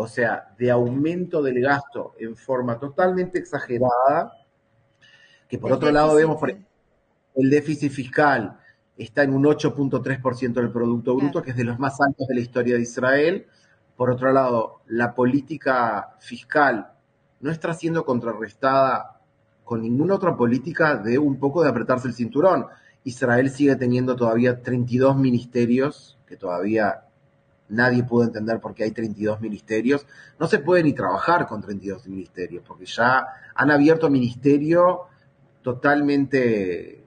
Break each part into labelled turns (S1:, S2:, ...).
S1: o sea, de aumento del gasto en forma totalmente exagerada, que por
S2: Del
S1: otro lado vemos,
S2: déficit,
S1: por el déficit fiscal está en un 8,3% del Producto Bruto,
S2: claro.
S1: que es de los más altos de la historia de Israel. Por otro lado, la política fiscal no está siendo contrarrestada con ninguna otra política de un poco de apretarse el cinturón. Israel sigue teniendo todavía 32 ministerios, que todavía nadie pudo entender por qué hay 32 ministerios. No se puede ni trabajar con 32 ministerios, porque ya han abierto ministerio totalmente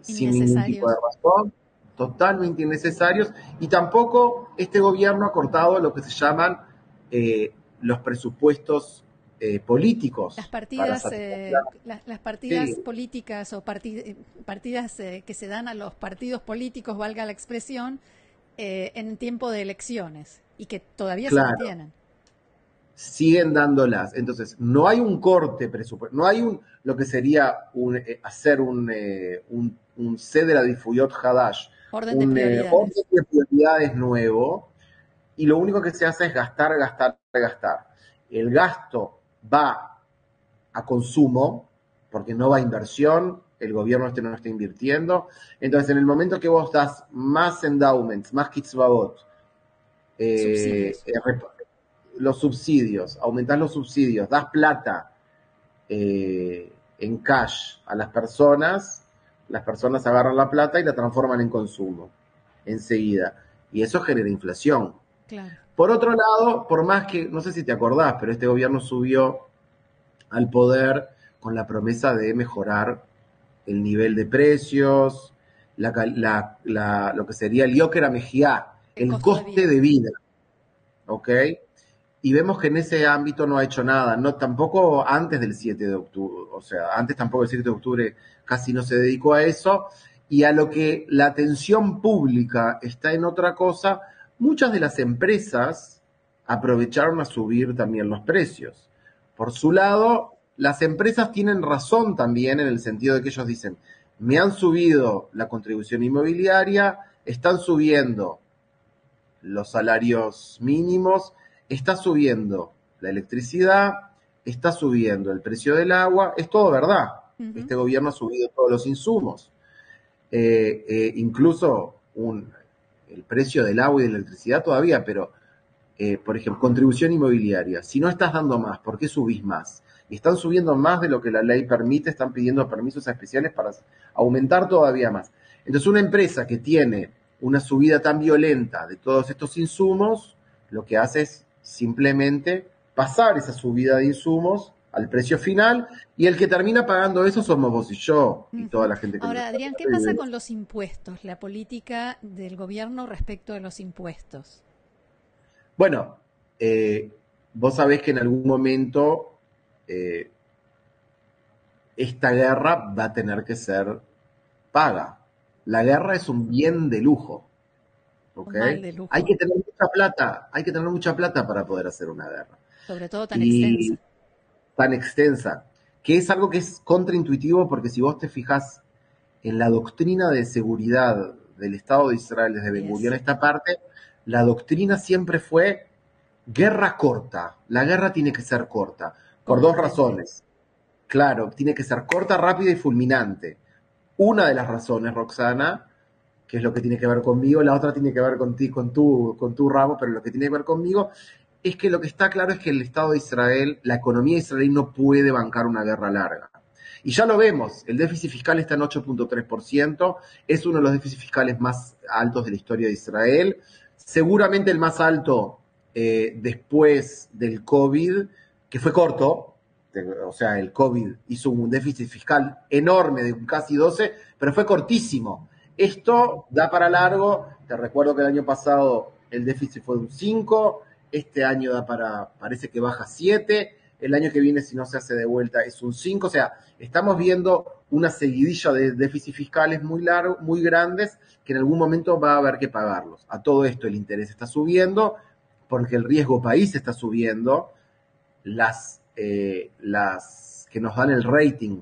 S1: sin ningún tipo de
S2: Innecesarios.
S1: razón, totalmente innecesarios, y tampoco este gobierno ha cortado lo que se llaman eh, los presupuestos políticos para satisfacer.
S2: Las
S1: Sí,
S2: partidas políticas o partidas que se dan a los partidos políticos, valga la expresión, en tiempo de elecciones y que todavía se
S1: claro,
S2: mantienen.
S1: siguen dándolas. Entonces, no hay un corte presupuestario, no hay lo que sería hacer un Seder Adifuyot Hadash,
S2: Orden de
S1: un orden
S2: prioridades.
S1: de prioridades nuevo, y lo único que se hace es gastar, gastar, gastar. El gasto va a consumo, porque no va a inversión, el gobierno no está invirtiendo. Entonces, en el momento que vos das más endowments, más kitzbahot, eh,
S2: Subsidios.
S1: eh, los subsidios, aumentás los subsidios, das plata en cash a las personas agarran la plata y la transforman en consumo enseguida. Y eso genera inflación.
S2: Claro.
S1: Por otro lado, por más que, no sé si te acordás, pero este gobierno subió al poder con la promesa de mejorar el nivel de precios, lo que sería el yokar hamejía,
S2: El
S1: el
S2: costo de
S1: coste
S2: vida.
S1: de vida, ¿ok? Y vemos que en ese ámbito no ha hecho nada, no, tampoco antes del 7 de octubre, o sea, antes tampoco el 7 de octubre casi no se dedicó a eso, y a lo que la atención pública está en otra cosa, muchas de las empresas aprovecharon a subir también los precios. Por su lado, las empresas tienen razón también en el sentido de que ellos dicen, me han subido la contribución inmobiliaria, están subiendo los salarios mínimos, está subiendo la electricidad, está subiendo el precio del agua, es todo verdad.
S2: Ujú.
S1: Este gobierno ha subido todos los insumos, incluso el precio del agua y de la electricidad todavía, pero por ejemplo, contribución inmobiliaria. Si no estás dando más, ¿por qué subís más? Y están subiendo más de lo que la ley permite, están pidiendo permisos especiales para aumentar todavía más. Entonces, una empresa que tiene una subida tan violenta de todos estos insumos, lo que hace es simplemente pasar esa subida de insumos al precio final, y el que termina pagando eso somos vos y yo y toda
S2: Ujú.
S1: la gente que nos
S2: Ahora,
S1: está
S2: Adrián, ¿qué pasa
S1: viendo.
S2: con los impuestos? La política del gobierno respecto de los impuestos.
S1: Bueno, eh, vos sabés que en algún momento eh, esta guerra va a tener que ser paga. La guerra es un bien de lujo, ¿ok?
S2: Un mal de
S1: Hay
S2: lujo,
S1: que tener mucha plata, hay que tener mucha plata para poder hacer una guerra.
S2: sobre todo tan
S1: Y
S2: extensa.
S1: tan extensa, que es algo que es contraintuitivo porque si vos te fijas en la doctrina de seguridad del Estado de Israel desde Ben Gurión
S2: Yes.
S1: esta parte, la doctrina siempre fue guerra corta. La guerra tiene que ser corta, por dos
S2: Contundente.
S1: razones. Claro, tiene que ser corta, rápida y fulminante. Una de las razones, Roxana, que es lo que tiene que ver conmigo, la otra tiene que ver con tu ramo, pero lo que tiene que ver conmigo es que lo que está claro es que el Estado de Israel, la economía israelí no puede bancar una guerra larga. Y ya lo vemos, el déficit fiscal está en 8,3%, es uno de los déficits fiscales más altos de la historia de Israel, seguramente el más alto después del COVID, que fue corto, o sea, el COVID hizo un déficit fiscal enorme de casi 12, pero fue cortísimo. Esto da para largo, te recuerdo que el año pasado el déficit fue de un 5, este año parece que baja 7, el año que viene si no se hace de vuelta es un 5, o sea, estamos viendo una seguidilla de déficits fiscales muy largos, muy grandes, que en algún momento va a haber que pagarlos. A todo esto el interés está subiendo, porque el riesgo país está subiendo, las que nos dan el rating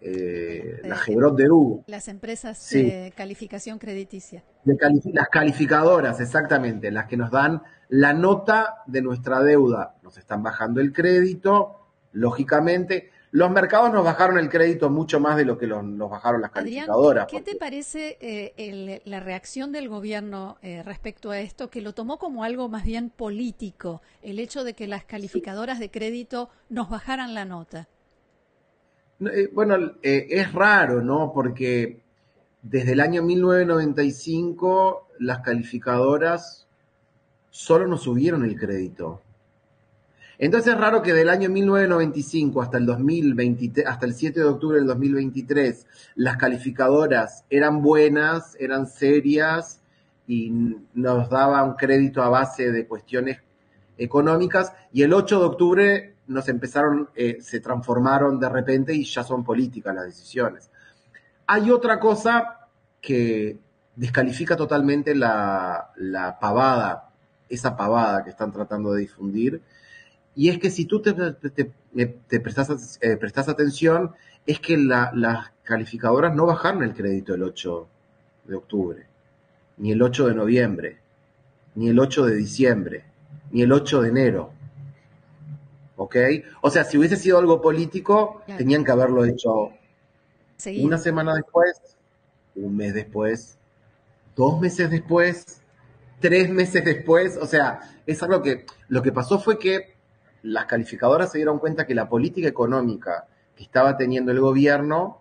S1: la Gebrot de Hugo.
S2: las empresas
S1: Sí,
S2: de calificación crediticia.
S1: las calificadoras, exactamente, las que nos dan la nota de nuestra deuda. Nos están bajando el crédito, lógicamente. Los mercados nos bajaron el crédito mucho más de lo que nos bajaron las
S2: Adrián,
S1: calificadoras.
S2: ¿qué te
S1: Porque,
S2: parece la reacción del gobierno respecto a esto, que lo tomó como algo más bien político, el hecho de que las calificadoras de crédito nos bajaran la nota?
S1: bueno, es raro, ¿no? Porque desde el año 1995 las calificadoras solo nos subieron el crédito. Entonces es raro que del año 1995 hasta el 2023, hasta el 7 de octubre del 2023, las calificadoras eran buenas, eran serias y nos daban crédito a base de cuestiones económicas, y el 8 de octubre nos empezaron, se transformaron de repente y ya son políticas las decisiones. Hay otra cosa que descalifica totalmente la pavada, esa pavada que están tratando de difundir, y es que si tú te prestas atención, es que las calificadoras no bajaron el crédito el 8 de octubre, ni el 8 de noviembre, ni el 8 de diciembre, ni el 8 de enero. ¿Ok? O sea, si hubiese sido algo político,
S2: Claro,
S1: tenían que haberlo hecho una
S2: seguido.
S1: semana después, un mes después, 2 meses después, 3 meses después. O sea, es algo que lo que pasó fue que las calificadoras se dieron cuenta que la política económica que estaba teniendo el gobierno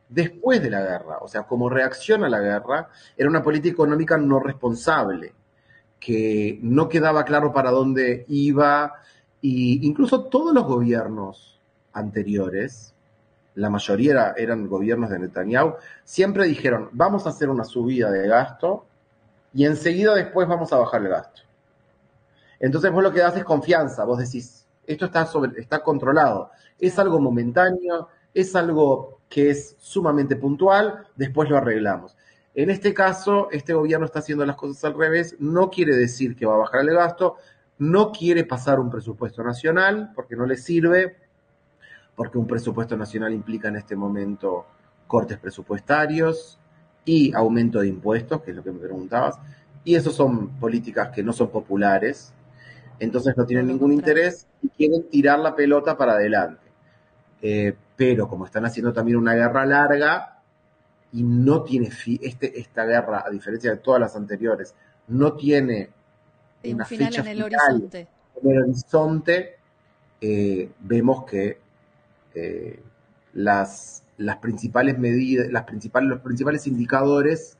S1: después de la guerra, o sea, como reacción a la guerra, era una política económica no responsable, que no quedaba claro para dónde iba, y incluso todos los gobiernos anteriores, la mayoría eran gobiernos de Netanyahu, siempre dijeron, vamos a hacer una subida de gasto y enseguida después vamos a bajar el gasto. Entonces vos lo que das es confianza, vos decís, esto está controlado, es
S2: Claro.
S1: algo momentáneo, es algo que es sumamente puntual, después lo arreglamos. En este caso, este gobierno está haciendo las cosas al revés, no quiere decir que va a bajar el gasto, no quiere pasar un presupuesto nacional, porque no le sirve, porque un presupuesto nacional implica en este momento cortes presupuestarios y aumento de impuestos, que es lo que me preguntabas, y eso son políticas que no son populares, entonces no
S2: Todo
S1: tienen
S2: lo
S1: ningún
S2: contrario.
S1: interés y quieren tirar la pelota para adelante. Pero como están haciendo también una guerra larga y no tiene esta guerra, a diferencia de todas las anteriores, no tiene
S2: Y un
S1: una
S2: final
S1: fecha
S2: en el
S1: final
S2: horizonte.
S1: en el horizonte, vemos que eh, las principales medidas, los principales indicadores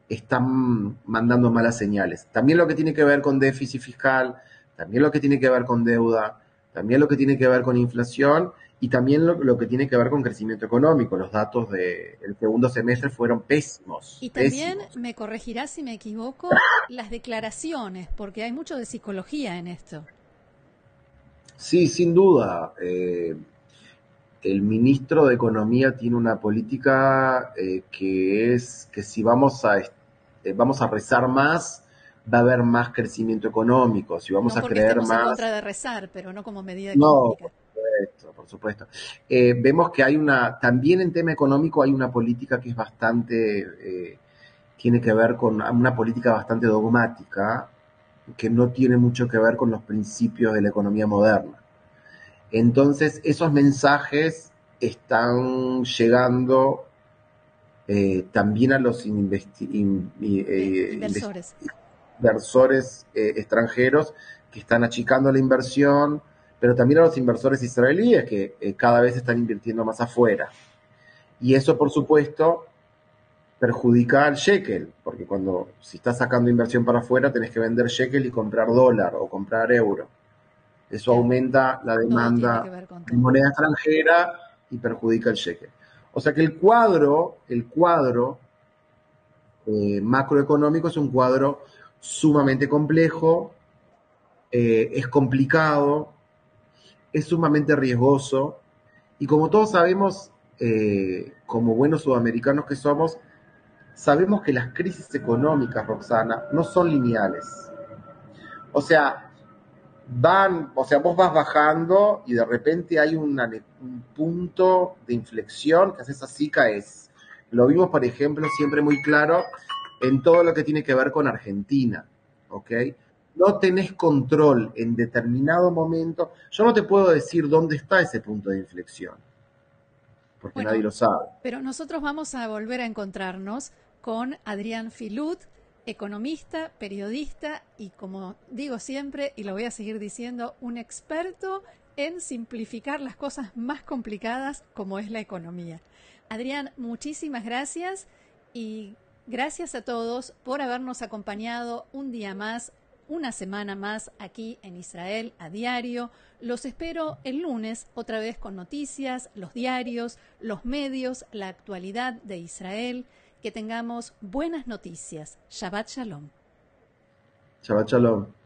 S1: están mandando malas señales. También lo que tiene que ver con déficit fiscal, también lo que tiene que ver con deuda, también lo que tiene que ver con inflación y también lo que tiene que ver con crecimiento económico. Los datos del segundo semestre fueron pésimos,
S2: Y también,
S1: pésimos.
S2: me corregirás si me equivoco, las declaraciones, porque hay mucho de psicología en esto.
S1: Sí, sin duda. El ministro de Economía tiene una política que es que si vamos a rezar más, va a haber más crecimiento económico. Si vamos
S2: No
S1: a
S2: porque
S1: creer
S2: estemos en
S1: más,
S2: contra de rezar, pero no como medida
S1: no,
S2: económica.
S1: por supuesto. Vemos que también en tema económico hay una política que es tiene que ver con una política bastante dogmática, que no tiene mucho que ver con los principios de la economía moderna. Entonces, esos mensajes están llegando también a los
S2: Inversores.
S1: inversores extranjeros que están achicando la inversión, pero también a los inversores israelíes que cada vez están invirtiendo más afuera. Y eso, por supuesto, perjudica al shekel, porque si estás sacando inversión para afuera, tenés que vender shekel y comprar dólar o comprar euro. Eso
S2: Claro,
S1: aumenta la
S2: todo tiene que
S1: demanda
S2: ver con
S1: de
S2: todo.
S1: moneda extranjera y perjudica el shekel. O sea que el cuadro macroeconómico es un cuadro sumamente complejo, es complicado, es sumamente riesgoso y como todos sabemos, como buenos sudamericanos que somos, sabemos que las crisis económicas, Roxana, no son lineales. O sea, o sea, vos vas bajando y de repente hay un punto de inflexión que haces así, caes. Lo vimos, por ejemplo, siempre muy claro en todo lo que tiene que ver con Argentina, ¿ok? No tenés control en determinado momento. Yo no te puedo decir dónde está ese punto de inflexión, porque nadie
S2: Bueno,
S1: lo sabe.
S2: pero nosotros vamos a volver a encontrarnos con Adrián Filut, economista, periodista y, como digo siempre, y lo voy a seguir diciendo, un experto en simplificar las cosas más complicadas como es la economía. Adrián, muchísimas gracias y gracias a todos por habernos acompañado un día más, una semana más aquí en Israel a diario. Los espero el lunes otra vez con noticias, los diarios, los medios, la actualidad de Israel. Que tengamos buenas noticias. Shabbat Shalom.
S1: Shabbat shalom.